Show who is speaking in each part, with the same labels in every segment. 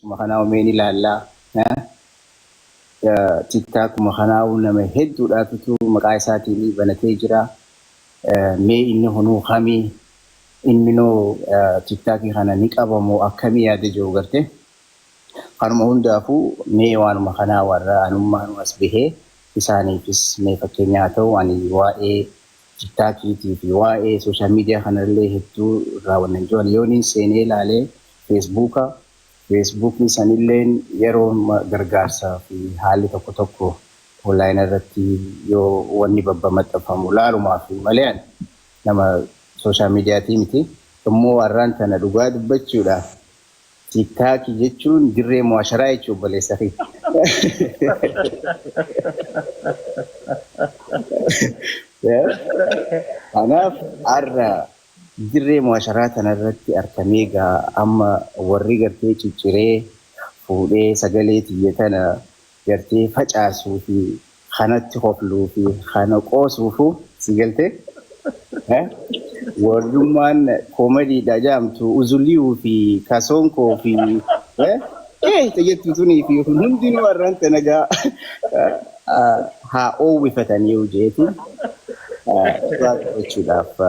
Speaker 1: Makanaa umeen ilaallaa. TikTok makanaa nama hedduudhaatu maqaa isaatiin banatee jira. Mee inni hunuu kamii inni noo TikTok kana ni qabamoo akkamii yaada jiru garte. Kanuma hundaafuu mee waanuma kanaa warra anummaan as bahee isaaniifis mee fakkeenyaa ta'u ani waa'ee TikTokiitii fi waa'ee sooshaal miidiyaa kanallee hedduu raawwannan jiran yooniin seenee ilaalee Feesbuukni sanilleen yeroo gargaarsaa fi haalli tokko tokko onlaayinii irratti yoo wanni maxxanfamu laalumaa fi malee nama sooshaal miidiyaatii miti. Immoo warraan tana dhugaa dubbachuudhaaf TikTok jechuun dirree mu'asharaa jechuun obboleessa fi. Kanaaf har'a dirree mu'asharaa tanarratti argamee amma warri gartee cicciree fuudhee sagalee xiyya tana gartee facaasuu fi kanatti hofluu fi kana qoosuufu si galtee warrummaan koomadiidha jaamtu uzuliyuu fi kasoonkoo fi tajaajiltuu sunii fi hundinuu warraan tanagaa haa oowwifatanii hojjeeti. Jechuudhaaf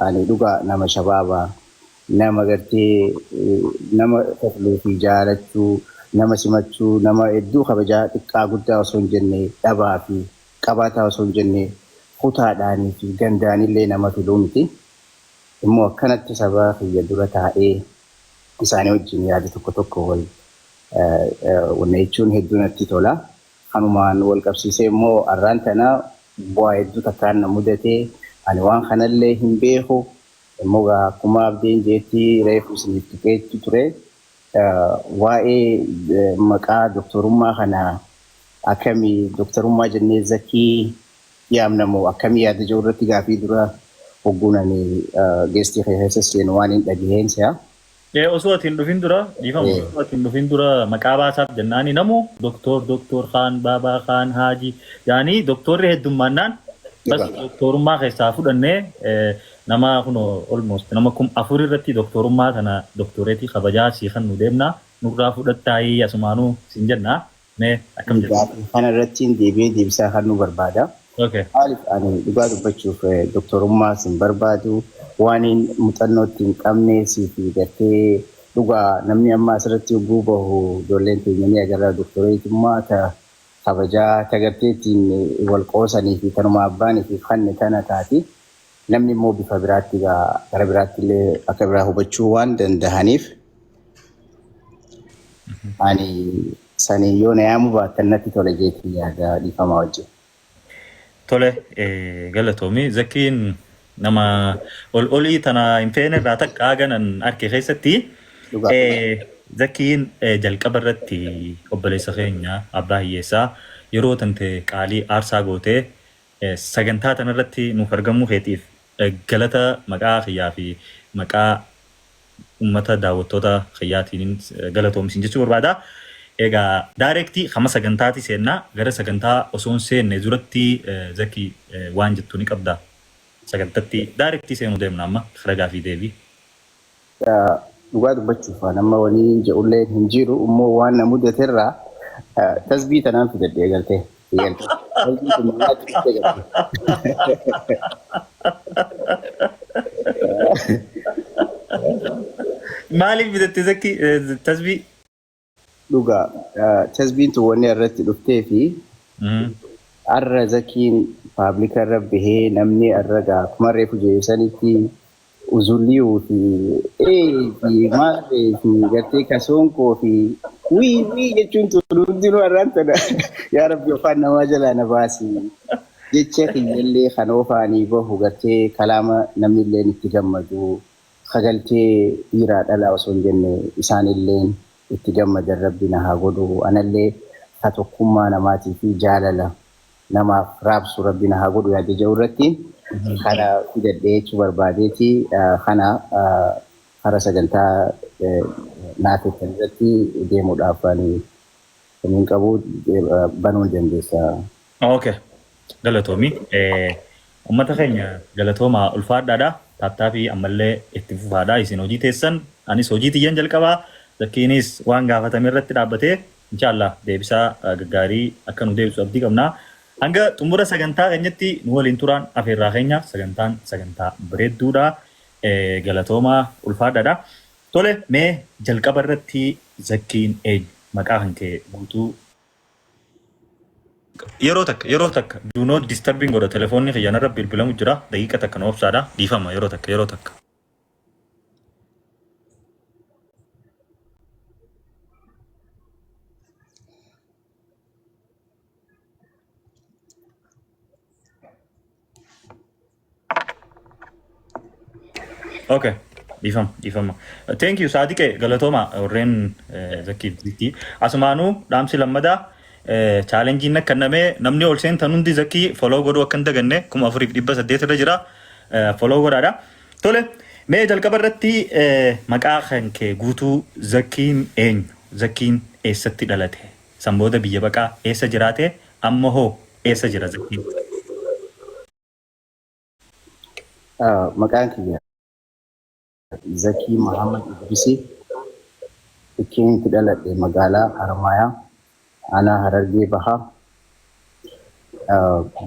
Speaker 1: ani dhugaa nama shabaabaa nama gartee nama hofluu fi jaalachuu nama simachuu nama hedduu kabajaa xiqqaa guddaa osoo hin jenne dhabaa fi qabaataa osoo hin jenne kutaadhaanii fi gandaanillee nama filuu miti. Immoo akkanatti sabaa fiyya dura taa'ee isaanii wajjin yaada tokko tokko wanna jechuun hedduu natti tola. Kanumaan wal qabsiisee immoo har'aan tanaa bu'aa hedduu takkaan na mudatee ani waan kanallee hin beeku immoo akkuma abdiin jeetti reefu isiniif tuqeetti ture waa'ee maqaa doktorummaa kana akkamii doktorummaa jennee Zakii yaamnamoo akkamii yaada jiru irratti gaafii dura hogguunanii geestii keessa seenu waan hin dhagaheen si'a.
Speaker 2: Osoo atiin dhufin dura dhiifamu osoo atiin dhufin dura maqaa baasaaf jennaani namu doktor Khaan Baabaa Khaan Haajii yaani doktorri heddummaannaan bas doktorummaa keessaa fudhannee nama kuno almost nama 4 irratti doktorummaa kana doktoreetii kabajaa siikan nu deemna nurraa fudhattaayii asumaanuu siin jenna mee akkam jedhu.
Speaker 1: Kana irratti deebisaa kan nu barbaada. Haalif ani dhugaa dubbachuuf doktorummaa sin barbaadu. Waan muuxannootti hin qabne siifi gartee dhugaa namni amma asirratti yogguu bahu ijoolleen keenya ni agarra doktoreetummaa kabajaa tagarteettiin wal qoosanii fi kanuma abbaanii fi kanne tana taati. Namni immoo bifa biraatti gara biraatti illee akka biraa hubachuu waan dandahaniif ani sanii yoo na yaamu baattan natti tole jeetii yaada dhiifamaa wajjin.
Speaker 2: Tole galatoomii Zakiin nama olii tana hin feene irraa takka ganan arke keessatti Zakiin jalqaba irratti obboleessa keenya abbaa hiyyeessaa yeroo tante qaalii aarsaa gootee sagantaa tana irratti nuuf argamuu keetiif galata maqaa kiyyaa fi maqaa uummata daawwattoota kiyyaatiin galatoomsin jechuu barbaada. Egaa daayirektii kama sagantaati seennaa gara sagantaa osoo hin seenne duratti Zakii waan jettu ni qabda. Sagantatti daayirektii seenuu deemna amma faragaa fi deebii.
Speaker 1: Dhugaa dubbachuuf nama waliin jedhullee hin jiru immoo waan na mudaterraa tasbii tanaan fidadhee galtee.
Speaker 2: Maaliif fidatte Zakii tasbii?
Speaker 1: Dhugaa tasbiin tun wanni irratti dhuftee fi har'a Zakiin paablika irra bahee namni irra akkuma reefu jeesanitti uzuliyuu fi maarree fi gartee kasoonkoo fi wii jechuun tun hundinuu har'aan tana yaa rabbi ofaan namaa jalaa na baasi jecha kiyyallee kan ofaanii bahu gartee kalaama namni illee itti gammadu kagaltee dhiiraa dhalaa osoo hin jenne isaanillee itti gammadan rabbi na haa godhu anallee haa tokkummaa namaatii fi jaalala namaaf raabsu rabbi na haa godhu yaada jiru irratti kana fidadhee jechuu barbaadeeti kana hara sagantaa naafettan irratti deemuudhaaf kan qabu banuun dandeessa.
Speaker 2: Okay. Galatoomii. Uummata keenya galatoomaa ulfaadhaadha. Taattaa fi ammallee itti fufaadha. Isin hojii teessan anis hojii tiyyan jalqabaa Zakiinis waan gaafatame irratti dhaabbatee inshallah deebisaa gaggaarii akka nu deebisu abdii qabna. Hanga xumura sagantaa keenyatti nu waliin turaan afeerraa keenya sagantaa bareedduudha. Galatoomaa ulfaadhaadha. Tole mee jalqaba irratti Zakiin eenyu maqaa kan kee guutuu yeroo takka do not disturbing godha telefoonni xiyyaanarra bilbilamu jira daqiiqa takka nu obsaadha dhiifama yeroo takka. Okay. Difama. Thank you Sadiq Galatoma Ren Zaki Ziki. Asmanu Damsi Lamada challenge na kanname namni ol seen tanundi Zaki follow godhu akka daganne kuma Afrika dibba saddeet irra jira follow godhaadha. Tole mee jalqaba irratti maqaa kan kee guutuu Zakiin eenyu? Zakiin eessatti dhalate? Sambooda biyya baqaa eessa jiraate? Amma hoo eessa jira Zakiin?
Speaker 1: Maqaan kiyya Zaki Muhammad Idrisi ikin tidalate magala Haramaya ana Hararge Baha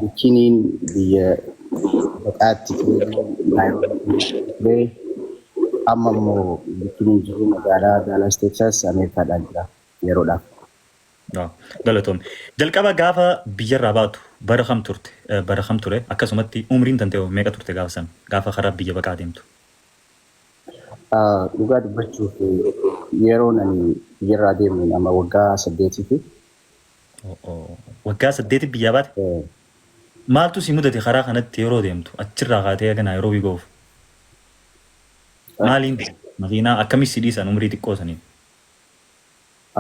Speaker 1: bikinin biya bakati Nairobi amma mo bikinin jiru magala Dallas Texas America daldala yeroodha.
Speaker 2: Galatoom jalqaba gaafa biyyarraa baatu bara kam ture akkasumatti umriin tante meeqa turte gaafa san gaafa karaa biyya baqaa deemtu?
Speaker 1: Dhugaa dubbachuuf yeroo ani biyyarraa deemu nama waggaa 8ti.
Speaker 2: Waggaa 8 biyyaa baate? Maaltu si mudate karaa kanatti yeroo deemtu achirraa kaatee aga Naayiroobii goofu? Maaliin makiinaa akkamis si dhiisan umrii xiqqoo saniin?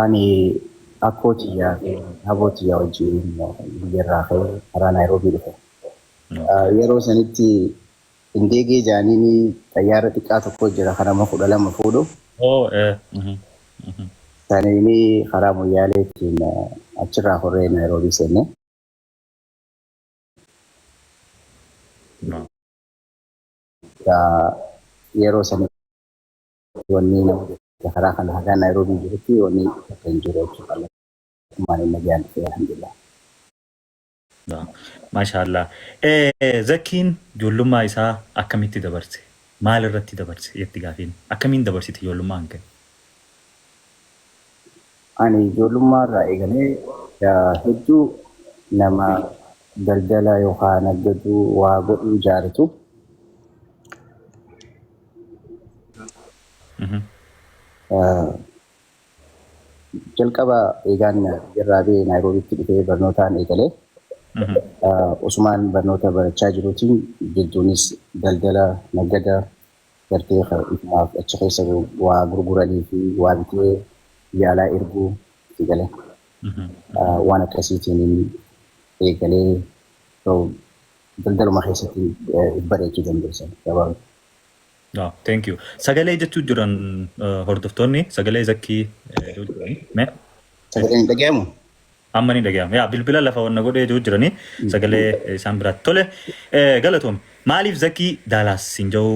Speaker 1: Ani akkootiyaa fi abootiyaa wajjin biyyarraa ka'ee karaa Naayiroobii dhufe. Yeroo sanitti indege jaanini xayyaara xiqqaa tokko jira karaa 12 fuudhu. Sanini karaa Moyyaaleetiin achirraa horree Naayiroobii seenne. Yeroo sanitti wanni nama karaa kana haga Naayiroobii jirutti wanni kan jiru jechuudha. Maaliin nagaan ta'e alhamdulillah.
Speaker 2: Mashallah. Zakiin ijoollummaa isaa akkamitti dabarse? Maal irratti dabarse jetti gaafiin? Akkamiin dabarsite ijoollummaa hanqe?
Speaker 1: Ani ijoollummaa irraa eegalee hedduu nama daldala yookaan naggaduu waa godhuu jaallatu. Jalqaba eegaan irraa bee Naayiroobiitti dhufee barnootaan eegalee. Usmaan barnoota barachaa jiruutiin jechuunis daldala naggada gartee ifumaaf achi keessa waa gurguranii fi waa bitee yaalaa erguu itti gale. Waan akkasiitiin eegalee daldaluma keessatti bareechuu dandeessan gabaabaa.
Speaker 2: Thank you. Sagalee jechuun jiran hordoftoonni sagalee Zakii
Speaker 1: sagaleen dhagahamu.
Speaker 2: Amma ni dhagahama. Yaa bilbila lafa wanna godhee jiranii sagalee isaan biraatti. Tole galatoom maaliif Zakii Daalaas siin jedhu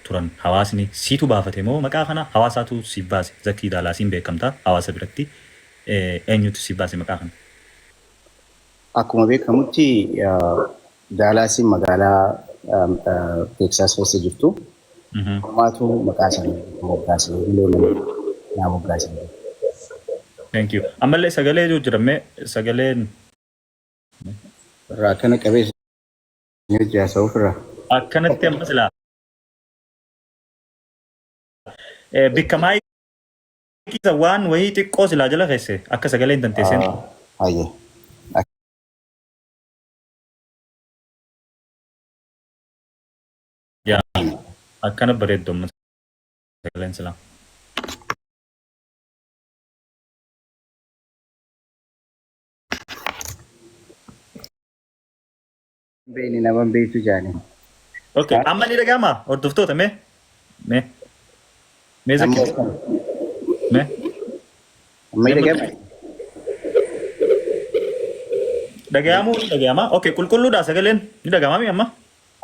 Speaker 2: turan hawaasni siitu baafate moo maqaa kana hawaasaatu siif baase? Zakii Daalaasiin beekamtaa hawaasa biratti eenyutu siif baase maqaa kana?
Speaker 1: Akkuma beekamutti Daalaasiin magaalaa Texas keessa jirtu. Maatu maqaa isaanii moggaasee naa moggaasee.
Speaker 2: Thank you. Ammallee sagalee jiru jirame sagaleen
Speaker 1: raakana qabeessa ni hojjaa ofirraa.
Speaker 2: Akkanatti ammas laa. Bikka maayikii waan wayii xiqqoo silaa jala keesse akka sagaleen danteesseen.
Speaker 1: Hayyee.
Speaker 2: Akkana bareeddu amma sagaleen silaa.
Speaker 1: Beeni naman beektu jaani.
Speaker 2: Okay, amma ni dhagahama hordoftoota mee Zakii mee
Speaker 1: Amma dhagahama.
Speaker 2: Dhagahama. Okay, qulqulluudha sagaleen ni dhagahama amma.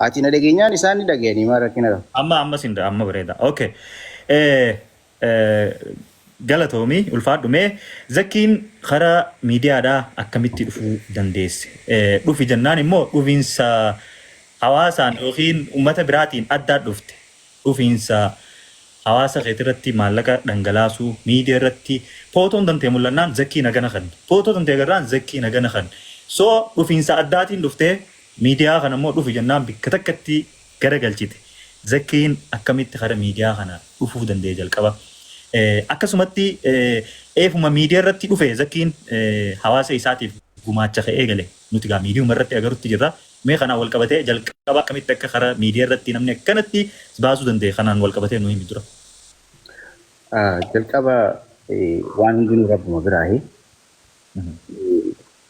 Speaker 1: Ati na dhageenyaan isaan ni dhageenii maa rakkina qaba.
Speaker 2: Amma sinda amma bareeda. Okay. galatoomii ulfaadhu mee zakkiin karaa miidiyaadhaa akkamitti dhufuu dandeesse? Dhufi jennaan immoo dhufiinsa hawaasaan yookiin uummata biraatiin addaa dhufte. Dhufiinsa hawaasa keetii irratti maallaqa dhangalaasuu miidiyaa irratti footoon dantee mul'annaan zakkii nagana kan. Footoo dantee agarraan zakkii nagana kan. So dhufiinsa addaatiin dhuftee miidiyaa kana immoo dhufi jennaan bakka takkatti garagalchite. Zakkiin akkamitti karaa miidiyaa kana dhufuu danda'e jalqaba. Akkasumatti eefuma miidiyaa irratti dhufe zakkiin hawaasa isaatiif gumaacha ka'ee gale nuti gaa miidiyuma irratti agarutti jirra. Mee kanaan wal qabatee jalqaba akkamitti akka karaa miidiyaa irratti namni akkanatti baasuu danda'e kanaan wal qabatee nu himi dura.
Speaker 1: Jalqaba waan hundinuu rabbuma biraahi.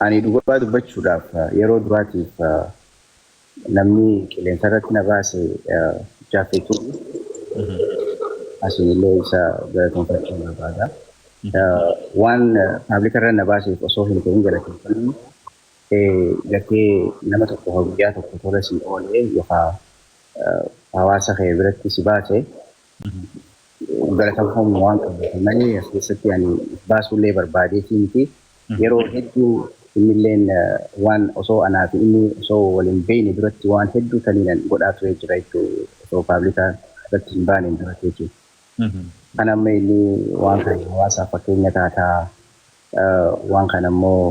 Speaker 1: Ani dhugaa dubbachuudhaaf yeroo duraatiif namni qilleensa irratti na baase jaafeetu asinillee isa galateeffachuu barbaada. Waan paablika irra na baaseef osoo hin ta'in galateeffannu gatii nama tokko guyyaa tokko tola si oolee yookaan hawaasa kee biratti si baase galateeffamu waan qabu malee as keessatti ani baasuullee barbaadeetii miti yeroo hedduu innilleen waan osoo anaa fi inni osoo waliin beeyne duratti waan hedduu taniin godhaa ture jira jechuudha osoo paablikaa irratti hin baane duratti jechuudha. Kan amma inni waan kana hawaasaa fakkeenya taataa waan kana immoo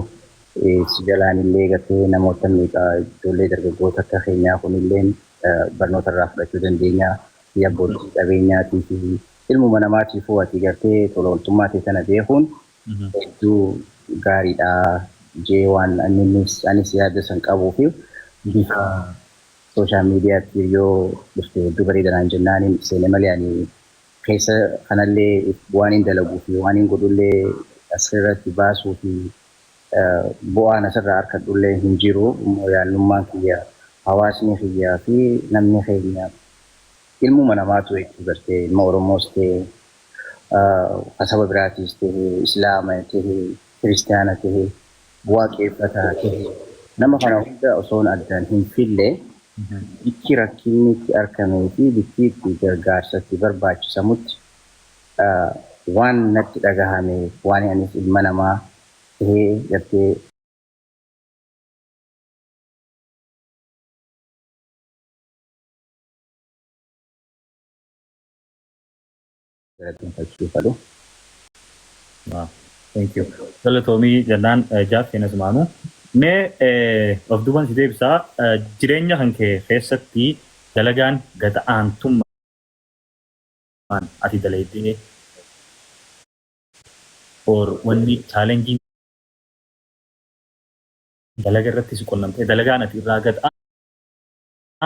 Speaker 1: si jalaan illee gatee namoota miidhaa ijoollee dargaggoota akka keenyaa kunillee barnoota irraa fudhachuu dandeenya biyya abbootii qabeenyaatii fi ilmuma namaatiifuu ati gartee tola ooltummaa ta'e sana beekuun hedduu gaariidha jee waan anis yaada san qabuu fi bifa sooshaal miidiyaatti yoo dhufte hedduu bareedanaan jennaaniin seene malee ani keessa kanallee waan hin dalaguu fi waan hin godhullee asirratti baasuu fi bu'aan asirraa harkadhullee hin jiru immoo yaallummaan kiyya hawaasni kiyyaa fi namni keenya ilmuma namaatu jechuu gartee ilma Oromoos ta'e saba biraatiis ta'e Islaama ta'e Kiristaana ta'e waaqeffataa ta'e nama kana hunda osoon addaan hin fille bikki rakkinni itti argamee fi bikki itti gargaarsatti barbaachisamutti waan natti dhagahame waan anis ilma namaa ta'ee gartee galateeffachuu.
Speaker 2: Thank you. Galatoomii jennaan jaaf seenas maanu. Mee of duuban si deebisaa jireenya kan kee keessatti dalagaan gata aantummaan ati dalaydee or wanni chaalenjiin dalaga irratti si qunnamtee dalagaan ati irraa gata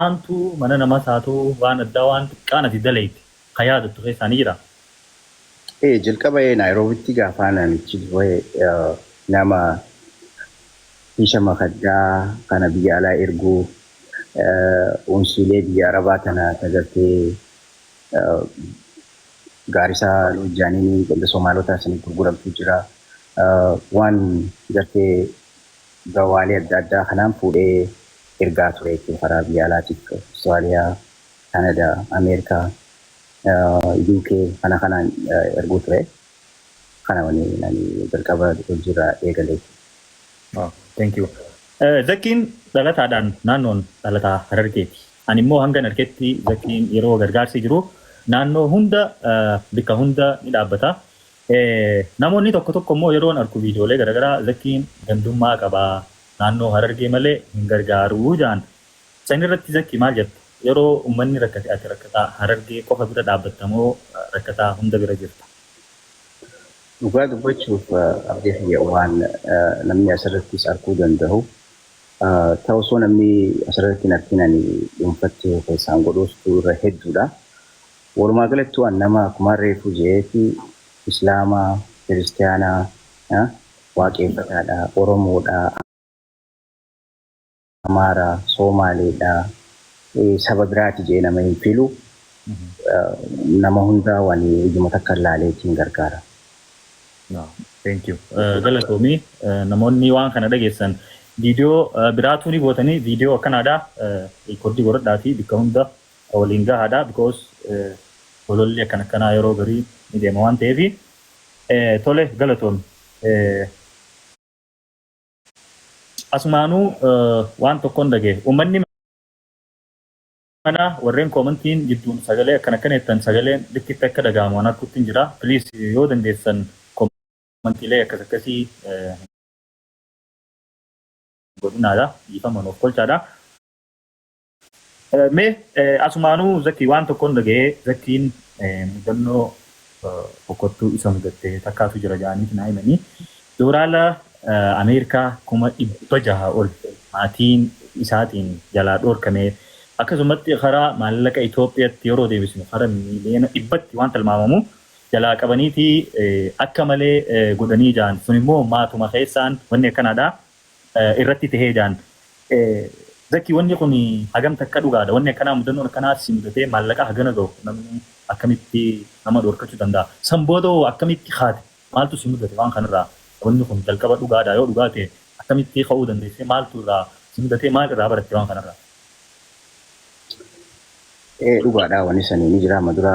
Speaker 2: aantu mana namaa taatoo waan addaa waan xiqqaan ati dalayte kan yaadattu keessaanii jira.
Speaker 1: Jalqaba Naayiroobitti gaafa namichi nama isha makaddaa kana biyya alaa erguu unsiilee biyya Arabaa tana tagartee gaarisaa hojjaaniin qolda Somaalotaa sanii gurguramtu jira. Waan gartee gawaalee adda addaa kanaan fuudhee ergaa ture jechuudha karaa biyya alaatiif Austraaliyaa, Kanadaa, Ameerikaa. UK kana kanaan erguu ture kana wani jalqaba hojirraa eegalee.
Speaker 2: Thank you. Zakkiin dhalataadhaan naannoon dhalataa Harargeeti. Ani immoo hangan argetti zakkiin yeroo gargaarsi jiru naannoo hunda bakka hunda ni dhaabbata. Namoonni tokko tokko immoo yeroon argu viidiyoolee garaagaraa zakkiin gandummaa qabaa naannoo Harargee malee hin gargaaruu jaan. San irratti zakkii maal jettu? Yeroo uummanni rakkate ati rakkataa Harargee qofa bira dhaabbattamoo rakkataa hunda bira jirta?
Speaker 1: Dhugaa dubbachuuf abdii fayyaa waan namni asirrattis arguu danda'u. Ta'usoo namni asirratti hin arginani dhuunfattee keessaan godhuustu irra hedduudha. Walumaa galatti waan nama akkuma reefu jeeti Islaamaa, Kiristaanaa, waaqeffataadha, Oromoodha, Amaaraa, Soomaaleedha. Saba biraati jee nama hin filu nama hundaa waan ijuma takka ilaaleetiin gargaara.
Speaker 2: Thank you. Galatoomii namoonni waan kana dhageessan viidiyoo biraatu ni gootanii viidiyoo akkanaadha riikoordii godhadhaatii bakka hunda waliin gahaadha because ololli akkanaa yeroo garii ni deema waan ta'eef tole galatoon asumaanuu waan tokkoon dhagee uummanni mana warreen koomantiin gidduun sagalee akkana kaneettan sagaleen dikkitti akka dhaga'amu waan harkutti hin jira piliis yoo dandeessan koomantiilee akkas akkasii godhinaadha dhiifaman of kolchaadha. Mee asumaanuu zakkii waan tokkoon dhagee zakkiin mudannoo boqottuu isa mudatte takkaatu jira jedhaniiti naa himanii dooraala Ameerikaa 600 ol maatiin isaatiin jalaa dhoorkamee akkasumatti karaa maallaqa Itoophiyaatti yeroo deebisnu karaa miiliyoona 100tti waan tilmaamamu jalaa qabaniiti akka malee godhanii jaan sun immoo maatuma keessaan wanni akkanaadha irratti tahee jaan zakkii wanni kun hagam takka dhugaadha wanni akkanaa mudannoon akkanaa si mudatee maallaqa hagana gahu namni akkamitti nama dhoorkachuu danda'a san booda akkamitti haate maaltu si mudate waan kanarraa wanni kun jalqaba dhugaadha yoo dhugaate akkamitti ka'uu dandeessee maaltu irraa si mudatee maal irraa baratte waan kanarraa.
Speaker 1: Dhugaadha wanni sanii ni jira madura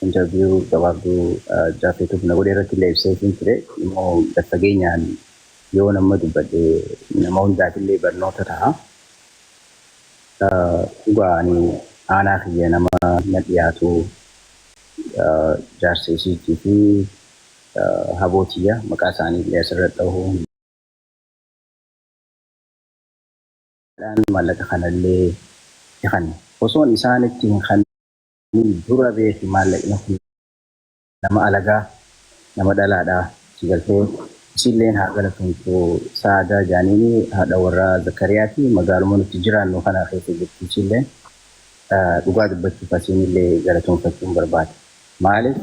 Speaker 1: interview gabaabduu jaafeetuuf na godhe irratti illee ibsee ture immoo fageenyaan yoo nama dubbadhe nama hundaatillee barnoota ta'a. Dhugaani aanaa kiyya nama na dhiyaatu jaarsa isiitii fi habootiya maqaa isaanii illee asirratti ta'uu maallaqa kanallee kan osoon isaanitti hin kanniin dura beeki maallaqni kun nama alagaa nama dhalaadhaa sigaltee isilleen haa galatumtu saadaa jaaniini haadha warraa Zakariyaati magaaluma nuti jiraannu kana keessa jirti isilleen dhugaa dubbachuuf asiinillee galatumfachuun barbaada. Maaliif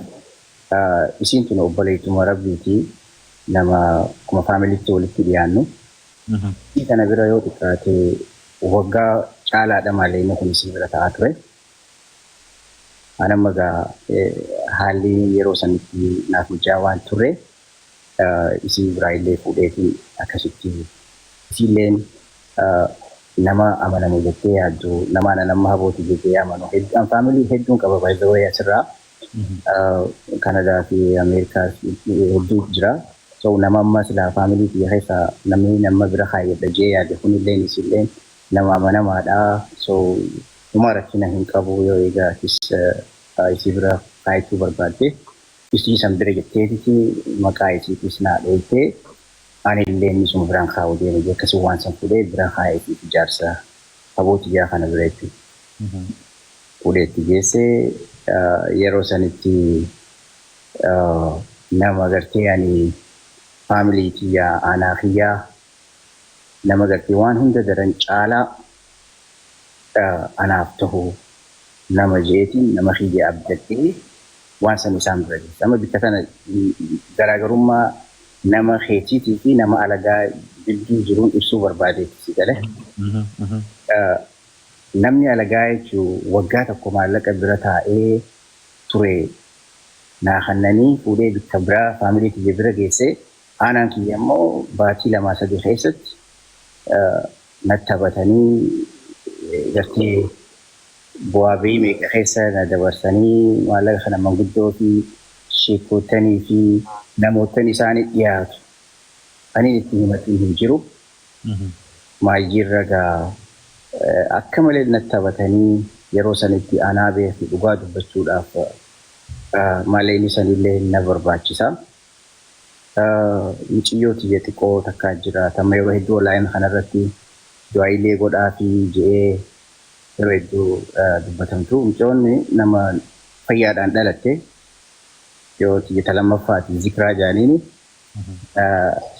Speaker 1: isiin tun obboleettuma rabbiiti nama kuma faamiliitti walitti dhiyaannu. Kana bira yoo xiqqaate waggaa caalaadha malee inni kun isin bira ta'aa ture. Anamma gaa haalli yeroo sanitti naaf mijaa waan turre isin biraa illee fuudheetiin akkasitti isilleen nama amanamu jettee yaaddu nama habooti jettee amanu faamilii hedduun qaba baay'ee asirraa Kanadaa fi Ameerikaa hedduu jira. So nama amma silaa faamilii biyya keessa namni nama bira kaayyadha jee yaade kunillee isilleen nama amanamaadha. So dhuma rakkina hin qabu yoo eegaatis isii bira kaayyachuu barbaadde isii san bira jetteetiti maqaa isiitis naa dhoytee anillee inni sun biraan kaa'u deeme jee akkasii waan san fuudhee bira kaayyachiif ijaarsa abooti jaa kana bira jechuudha. Fuudheetti geessee yeroo sanitti nama gartee ani faamilii kiyyaa aanaa kiyyaa nama gartee waan hunda daran caalaa anaaf ta'u nama jeetiin nama kiyya abdattee waan san isaan bira geessa. Amma bikka kana garaagarummaa nama keetiitii fi nama alagaa gidduu jiruun ibsuu barbaadeetti galee. Namni alagaa jechuun waggaa tokko maallaqa bira taa'ee ture naa kannanii fuudhee bikka biraa faamilii kiyya bira geessee aanaan kiyya immoo baatii 2-3 keessatti natti taphatanii gartee bu'aa bahii meeqa keessa na dabarsanii maallaqa kana manguddoo fi sheekotanii fi namoottan isaanii dhiyaatu. Ani itti himatu hin jiru. Maayyiirra gaa akka malee natti taphatanii yeroo sanitti anaa beeku dhugaa dubbachuudhaaf malee inni sanillee na barbaachisa. Muciyyoo tiyya xiqqoo takkaa jira. Tamma yeroo hedduu onlaayin kanarratti du'aayilee godhaa fi je'ee yeroo hedduu dubbatamtu. Mucayyoonni nama fayyaadhaan dhalatte yoo tiyya lammaffaati zikiraa jaaniini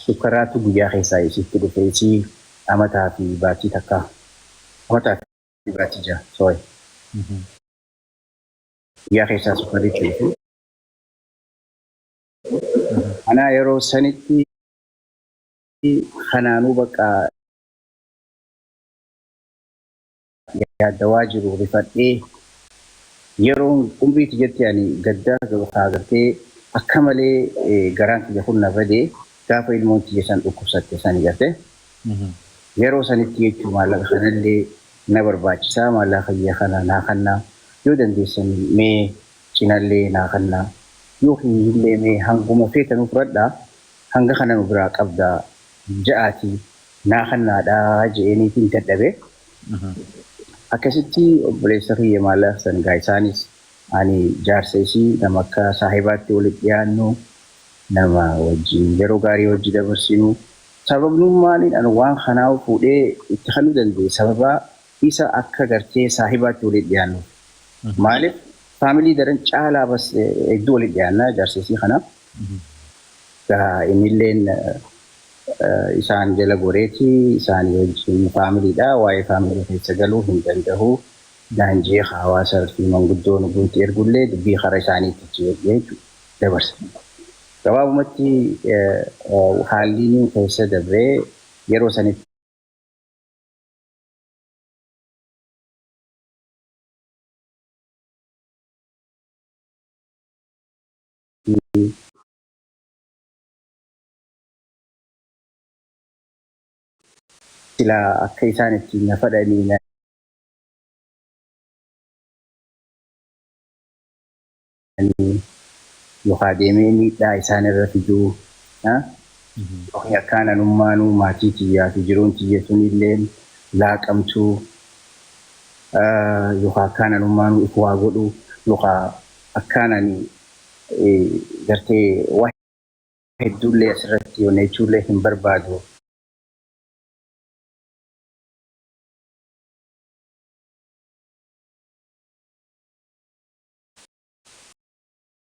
Speaker 1: sukkaraatu guyyaa keessaa isitti dhufe isii amataa fi baatii takkaa. Amataa fi baatii jaha sooyi. Guyyaa keessaa sukkaritti dhufe. Ana yeroo sanitti kanaanuu bakka yaadawaa jiru rifadhee yeroo umriitti jetti ani gaddaa agartee akka malee garaan kiyya kun na badee gaafa ilmoon kiyya san dhukkubsatte sani garte. Yeroo sanitti jechuun maallaqa kanallee na barbaachisaa maallaqa kiyya kana naa kannaa yoo dandeessan mee cinallee naa kannaa. yookiin illee mee hanguma feetan fudhadhaa hanga kana nu biraa qabdaa ja'aatii naa kannaadhaa je'eniitiin dadhabe. Akkasitti obboleessa kiyya maallaa sangaa isaanis ani jaarsa isii nama akka saahibaatti walitti dhiyaannu nama wajjin yeroo gaarii hojii dabarsinu sababnummaan an waan kanaa fuudhee itti halluu danda'e sababa isa akka gartee saahibaatti walitti dhiyaannu. Maaliif faamilii daran caalaa bas hedduu walitti dhiyaannaa jaarsa isii kana. Innilleen isaan jala goreeti isaan wajjin faamiliidha waa'ee faamilii keessa galuu hin danda'u. Daanjee hawaasa fi manguddoon guutuu ergullee dubbii karaa isaaniitti jechuudha dabarsa. Gabaabumatti haalli keessa dabree yeroo sanitti sila akka isaan ittiin na fadhanii yookaan deemee miidhaa isaan irra fiduu yookiin akkaan ummaanuu maatii tiyyaa fi jiruun tiyya sunillee laaqamtuu yookaan akkaan ummaanuu if waa godhuu yookaan akkaan gartee waa hedduullee asirratti yoona jechuullee hin barbaadu